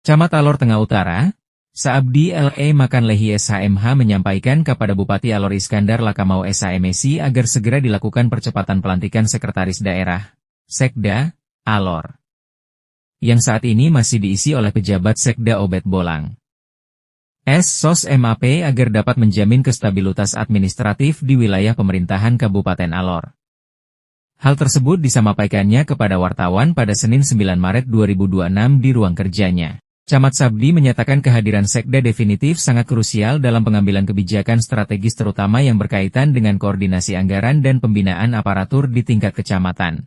Camat Alor Tengah Utara, Saabdi L.E. Makanlehi SHMH menyampaikan kepada Bupati Alor Iskandar Lakamau SHMSI agar segera dilakukan percepatan pelantikan Sekretaris Daerah, Sekda, Alor, yang saat ini masih diisi oleh pejabat Sekda Obed Bolang. SOS MAP agar dapat menjamin kestabilitas administratif di wilayah pemerintahan Kabupaten Alor. Hal tersebut disampaikannya kepada wartawan pada Senin 9 Maret 2026 di ruang kerjanya. Camat Sabdi menyatakan kehadiran Sekda definitif sangat krusial dalam pengambilan kebijakan strategis terutama yang berkaitan dengan koordinasi anggaran dan pembinaan aparatur di tingkat kecamatan.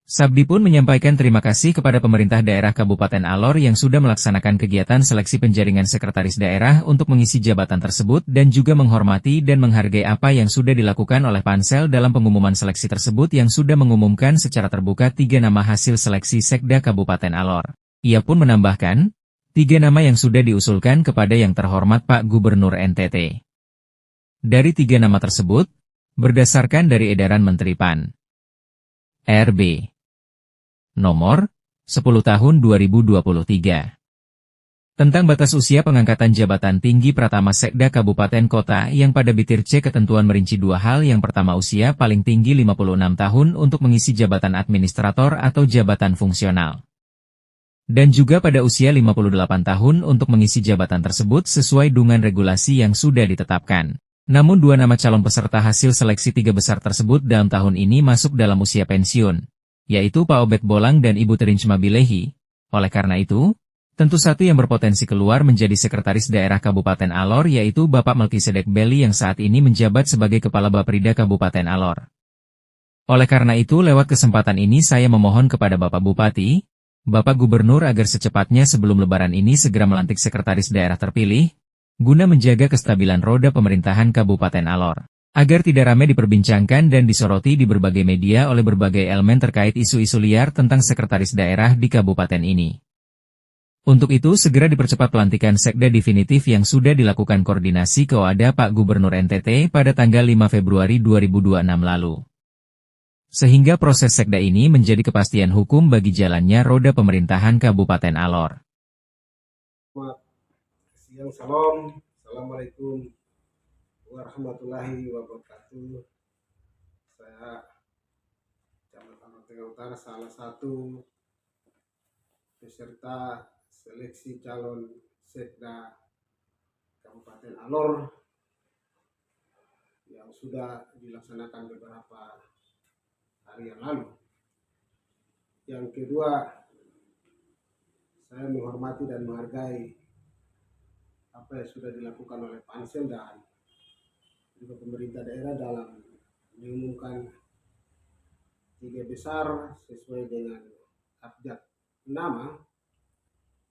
Sabdi pun menyampaikan terima kasih kepada pemerintah daerah Kabupaten Alor yang sudah melaksanakan kegiatan seleksi penjaringan sekretaris daerah untuk mengisi jabatan tersebut dan juga menghormati dan menghargai apa yang sudah dilakukan oleh Pansel dalam pengumuman seleksi tersebut yang sudah mengumumkan secara terbuka 3 nama hasil seleksi Sekda Kabupaten Alor. Ia pun menambahkan, 3 nama yang sudah diusulkan kepada yang terhormat Pak Gubernur NTT. Dari 3 nama tersebut, berdasarkan dari edaran Menteri PAN. RB. Nomor 10 tahun 2023. Tentang batas usia pengangkatan jabatan tinggi Pratama Sekda Kabupaten Kota yang pada Bitir C ketentuan merinci 2 hal. Yang pertama usia paling tinggi 56 tahun untuk mengisi jabatan administrator atau jabatan fungsional. Dan juga pada usia 58 tahun untuk mengisi jabatan tersebut sesuai dengan regulasi yang sudah ditetapkan. Namun 2 nama calon peserta hasil seleksi 3 besar tersebut dalam tahun ini masuk dalam usia pensiun, yaitu Pak Obed Bolang dan Ibu Terinchma Bilehi. Oleh karena itu, tentu satu yang berpotensi keluar menjadi sekretaris daerah Kabupaten Alor yaitu Bapak Melkisedek Beli yang saat ini menjabat sebagai Kepala Baprida Kabupaten Alor. Oleh karena itu lewat kesempatan ini saya memohon kepada Bapak Bupati, Bapak Gubernur agar secepatnya sebelum Lebaran ini segera melantik sekretaris daerah terpilih, guna menjaga kestabilan roda pemerintahan Kabupaten Alor, agar tidak ramai diperbincangkan dan disoroti di berbagai media oleh berbagai elemen terkait isu-isu liar tentang sekretaris daerah di kabupaten ini. Untuk itu segera dipercepat pelantikan Sekda definitif yang sudah dilakukan koordinasi kepada Pak Gubernur NTT pada tanggal 5 Februari 2026 lalu. Sehingga proses Sekda ini menjadi kepastian hukum bagi jalannya roda pemerintahan Kabupaten Alor. Siang salam, Assalamualaikum warahmatullahi wabarakatuh. Saya Camat Alor Tengah Utara, salah satu peserta seleksi calon Sekda Kabupaten Alor yang sudah dilaksanakan beberapa hari yang lalu. Yang kedua, saya menghormati dan menghargai apa yang sudah dilakukan oleh Pansel dan juga pemerintah daerah dalam mengumumkan 3 besar sesuai dengan abjad nama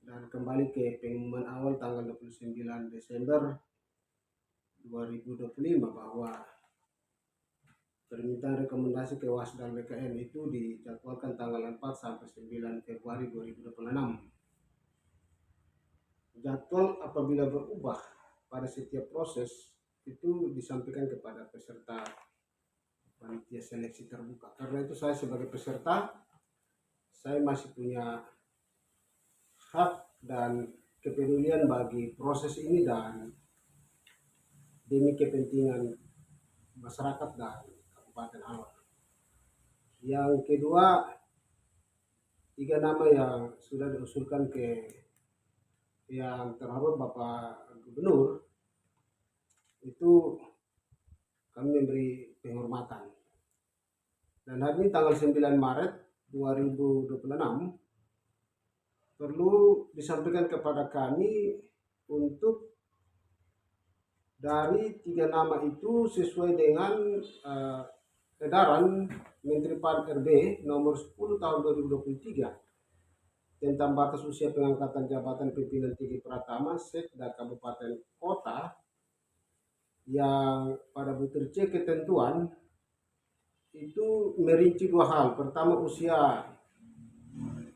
dan kembali ke pengumuman awal tanggal 29 Desember 2025 bahwa permintaan rekomendasi ke Wasdal BKN itu dijadwalkan tanggal 4 sampai 9 Februari 2026. Jadwal apabila berubah pada setiap proses itu disampaikan kepada peserta panitia seleksi terbuka. Karena itu saya sebagai peserta, saya masih punya hak dan kepedulian bagi proses ini dan demi kepentingan masyarakat dan Kabupaten Alor. Yang kedua, 3 nama yang sudah diusulkan ke yang terhormat Bapak Gubernur itu kami memberi penghormatan. Dan hari ini tanggal 9 Maret 2026 perlu disampaikan kepada kami untuk dari 3 nama itu sesuai dengan edaran Menteri PAN RB nomor 10 tahun 2023 tentang batas usia pengangkatan jabatan pimpinan tinggi Pratama Sekda Kabupaten Kota yang pada butir C ketentuan itu merinci 2 hal. Pertama usia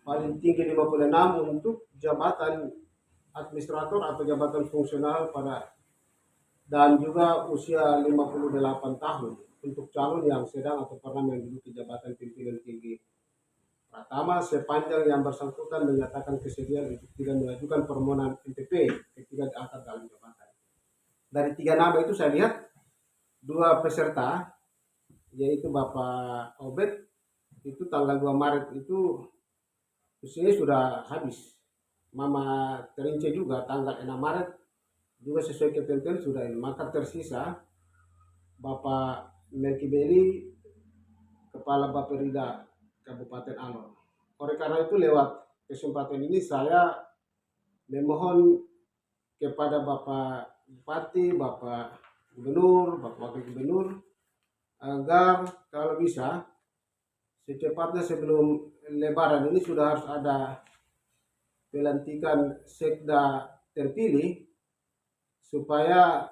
paling tinggi 56 untuk jabatan administrator atau jabatan fungsional dan juga usia 58 tahun untuk calon yang sedang atau pernah menduduki jabatan pimpinan tinggi Pertama, sepanjang yang bersangkutan menyatakan kesediaan untuk tidak mengajukan permohonan MPP ketika diangkat dalam jabatan. Dari 3 nama itu saya lihat 2 peserta, yaitu Bapak Obed, itu tanggal 2 Maret itu usianya sudah habis. Mama Terince juga tanggal 6 Maret juga sesuai ketentuan sudah ini. Maka tersisa Bapak Melki Beli, Kepala Bapperida Kabupaten Alor. Oleh karena itu lewat kesempatan ini saya memohon kepada Bapak Bupati, Bapak Gubernur, Bapak Wakil Gubernur agar kalau bisa secepatnya sebelum Lebaran ini sudah harus ada pelantikan sekda terpilih supaya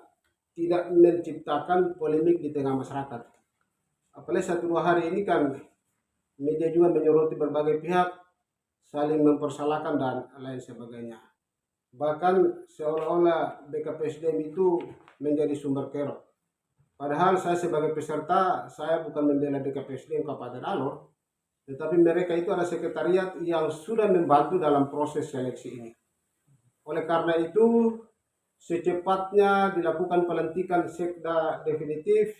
tidak menciptakan polemik di tengah masyarakat. Apalagi 1-2 hari ini kan media juga menyoroti berbagai pihak saling mempersalahkan dan lain sebagainya. Bahkan seolah-olah BKPSDM itu menjadi sumber kerok. Padahal saya sebagai peserta, saya bukan membela BKPSDM Kabupaten Alor, tetapi mereka itu ada sekretariat yang sudah membantu dalam proses seleksi ini. Oleh karena itu, secepatnya dilakukan pelantikan sekda definitif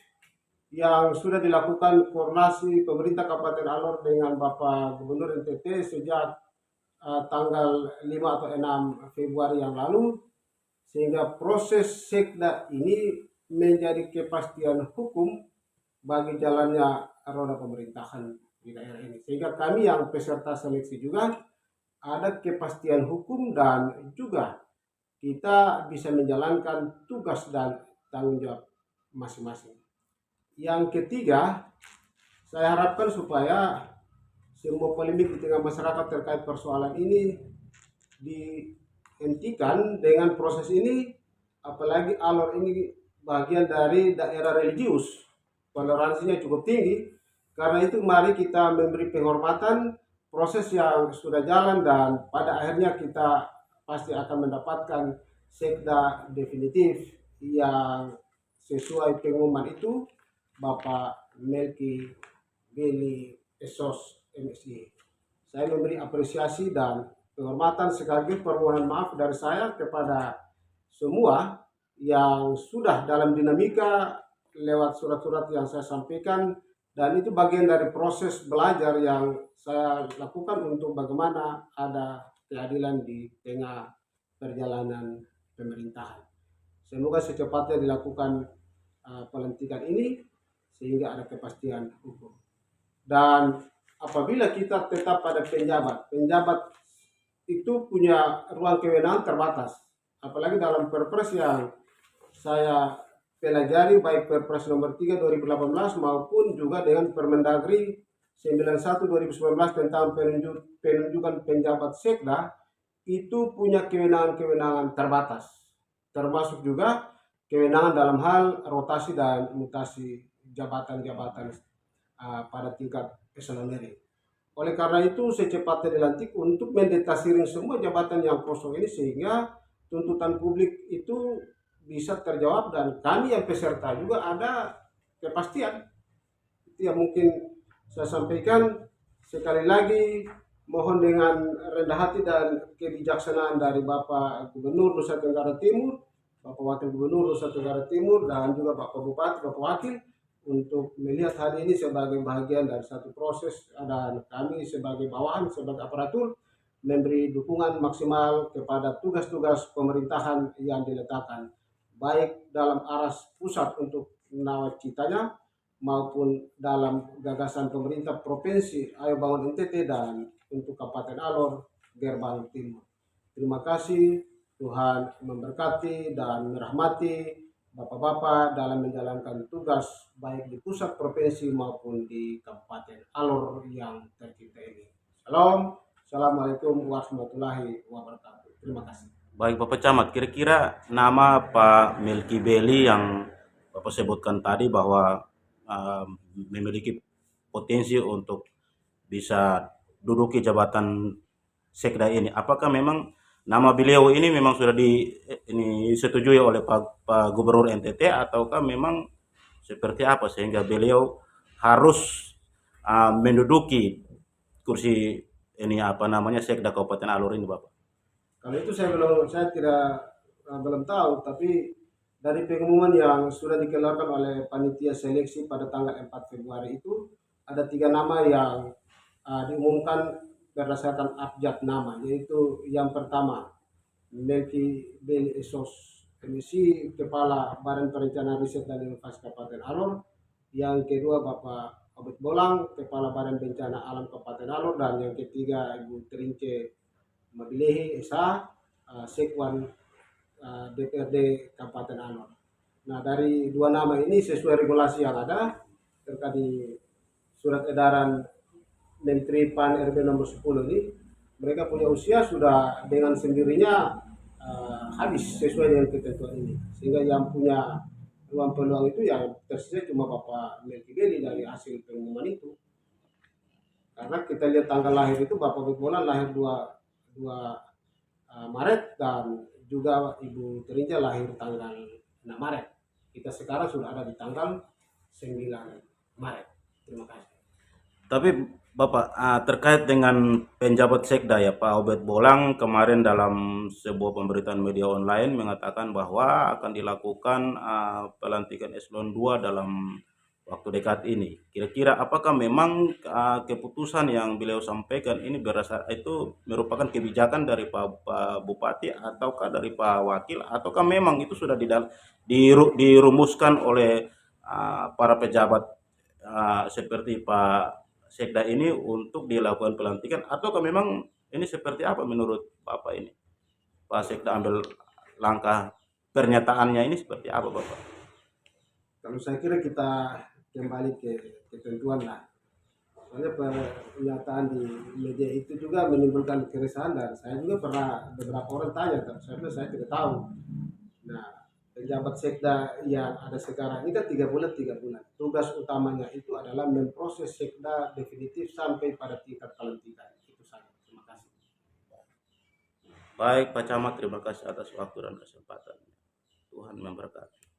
yang sudah dilakukan koordinasi pemerintah Kabupaten Alor dengan Bapak Gubernur NTT sejak tanggal 5 atau 6 Februari yang lalu, sehingga proses sekda ini menjadi kepastian hukum bagi jalannya roda pemerintahan di daerah ini. Sehingga kami yang peserta seleksi juga ada kepastian hukum dan juga kita bisa menjalankan tugas dan tanggung jawab masing-masing. Yang ketiga, saya harapkan supaya semua polemik di tengah masyarakat terkait persoalan ini dihentikan dengan proses ini, apalagi Alor ini bagian dari daerah religius, toleransinya cukup tinggi. Karena itu mari kita memberi penghormatan proses yang sudah jalan dan pada akhirnya kita pasti akan mendapatkan sekda definitif yang sesuai pengumuman itu Bapak Melki Beli Esos MSI. Saya memberi apresiasi dan penghormatan sekaligus permohonan maaf dari saya kepada semua yang sudah dalam dinamika lewat surat-surat yang saya sampaikan, dan itu bagian dari proses belajar yang saya lakukan untuk bagaimana ada keadilan di tengah perjalanan pemerintahan. Semoga secepatnya dilakukan pelantikan ini sehingga ada kepastian hukum. Dan apabila kita tetap pada penjabat itu punya ruang kewenangan terbatas. Apalagi dalam Perpres yang saya pelajari, baik Perpres nomor 3 2018 maupun juga dengan Permendagri 91 2019 tentang penunjukan penjabat sekda, itu punya kewenangan-kewenangan terbatas. Termasuk juga kewenangan dalam hal rotasi dan mutasi jabatan-jabatan pada tingkat eselon. Oleh karena itu secepatnya dilantik untuk mendetasiring semua jabatan yang kosong ini sehingga tuntutan publik itu bisa terjawab dan kami yang peserta juga ada kepastian. Itu yang mungkin saya sampaikan. Sekali lagi mohon dengan rendah hati dan kebijaksanaan dari Bapak Gubernur Nusa Tenggara Timur, Bapak Wakil Gubernur Nusa Tenggara Timur, dan juga Bapak Bupati, Bapak Wakil, untuk melihat hari ini sebagai bagian dari satu proses, dan kami sebagai bawahan, sebagai aparatur, memberi dukungan maksimal kepada tugas-tugas pemerintahan yang diletakkan, baik dalam aras pusat untuk nawacitanya maupun dalam gagasan pemerintah provinsi Ayo Bangun NTT dan untuk Kabupaten Alor Gerbang Timur. Terima kasih, Tuhan memberkati dan merahmati Bapak-bapak dalam menjalankan tugas baik di pusat provinsi maupun di Kabupaten Alor yang tercinta ini. Salam, Assalamualaikum warahmatullahi wabarakatuh. Terima kasih. Baik Bapak Camat, kira-kira nama Pak Melki Beli yang Bapak sebutkan tadi bahwa memiliki potensi untuk bisa duduki jabatan sekda ini, apakah memang nama beliau ini memang sudah disetujui oleh Pak Gubernur NTT ataukah memang seperti apa sehingga beliau harus menduduki kursi ini apa namanya Sekda Kabupaten Alor ini Bapak? Kalau itu saya belum tahu, tapi dari pengumuman yang sudah dikeluarkan oleh panitia seleksi pada tanggal 4 Februari itu ada 3 nama yang diumumkan berdasarkan abjad nama, yaitu yang pertama Melki Beli Esos Komisi Kepala Badan Perencanaan Riset dan Inovasi Kabupaten Alor, yang kedua Bapak Obed Bolang Kepala Badan Bencana Alam Kabupaten Alor, dan yang ketiga Ibu Terince Mabilehi Esa, Sekwan DPRD Kabupaten Alor. Nah, dari 2 nama ini sesuai regulasi yang ada terkait di surat edaran Menteri PAN RB nomor 10 ini, mereka punya usia sudah dengan sendirinya habis sesuai dengan ketentuan ini, sehingga yang punya peluang-peluang itu yang tersisa cuma Bapak Melki Beli dari hasil pengumuman itu. Karena kita lihat tanggal lahir itu Bapak Bolan lahir 2 Maret, dan juga Ibu Terinja lahir tanggal 6 Maret. Kita sekarang sudah ada di tanggal 9 Maret. Terima kasih. Tapi Bapak, terkait dengan penjabat Sekda ya Pak Obed Bolang kemarin dalam sebuah pemberitaan media online mengatakan bahwa akan dilakukan pelantikan eselon 2 dalam waktu dekat ini. Kira-kira apakah memang keputusan yang beliau sampaikan ini itu merupakan kebijakan dari Pak Bupati ataukah dari Pak Wakil, ataukah memang itu sudah dirumuskan oleh para pejabat seperti Pak Sekda ini untuk dilakukan pelantikan, ataukah memang ini seperti apa menurut Bapak ini? Pak Sekda ambil langkah pernyataannya ini seperti apa Bapak? Kalau saya kira kita kembali ke ketentuan lah. Soalnya pernyataan di media itu juga menimbulkan keresahan, dan saya juga pernah beberapa orang tanya, tapi saya tidak tahu. Nah, pejabat Sekda yang ada sekarang ini kan 3 bulan. Tugas utamanya itu adalah memproses Sekda definitif sampai pada tingkat pelantikan. Itu saja. Terima kasih. Baik Pak Camat, terima kasih atas waktu dan kesempatan. Tuhan memberkati.